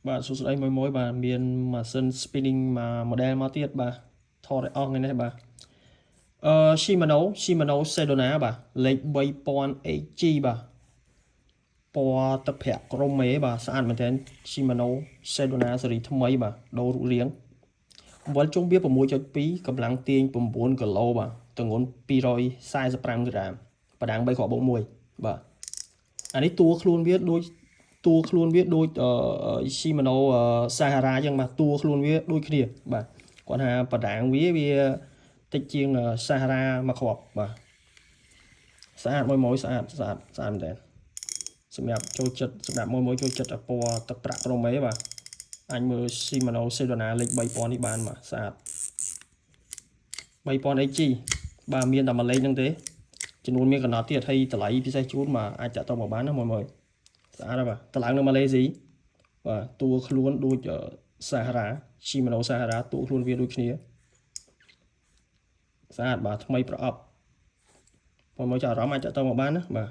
បាទសួស្តីមួយបាទមានម៉ាស៊ីន spinning មួយ model មកទៀតបាទថតឲ្យអស់ថ្ងៃនេះបាទShimano Sedona បាទលេខ 3000HG បាទពណ៌ទឹកប្រាក់ក្រមបាទស្អាតមែនទែន Shimano Sedona ស៊េរីថ្មីបាទដូររូបរាងវល់ជុំវា 6.2 កម្លាំងទាញ 9 គីឡូបាទទម្ងន់ 245 ក្រាមបដាង 3 គ្រាប់បូក 1 បាទអានេះតួខ្លួនវាដូចShimano Sahara ចឹងបាទតួខ្លួនវាដូចគ្នាបាទគាត់ថាបដាងវាតិចជាង Sahara មួយគ្រាប់បាទស្អាតមួយស្អាតមែនតើសម្រាប់ចូលចិត្តសម្រាប់មួយចូលចិត្តពណ៌ទឹកប្រាក់ក្រមបាទអាចមើល Shimano Sedona លេខ 3000 នេះបានបាទស្អាត 3000HG បាទមានតែមួយលេខហ្នឹងទេចំនួនមានកំណត់ទៀតហើយតម្លៃពិសេសជូនបាទអាចចាក់តមកបានណាមួយស្អាតបាទតម្លើងនៅម៉ាឡេស៊ីបាទតួខ្លួនដូច Sahara Shimano Sahara តួខ្លួនវាដូចគ្នាស្អាតបាទថ្មីប្រអប់មួយចាក់អារម្មណ៍អាចចាក់តមកបានណាបាទ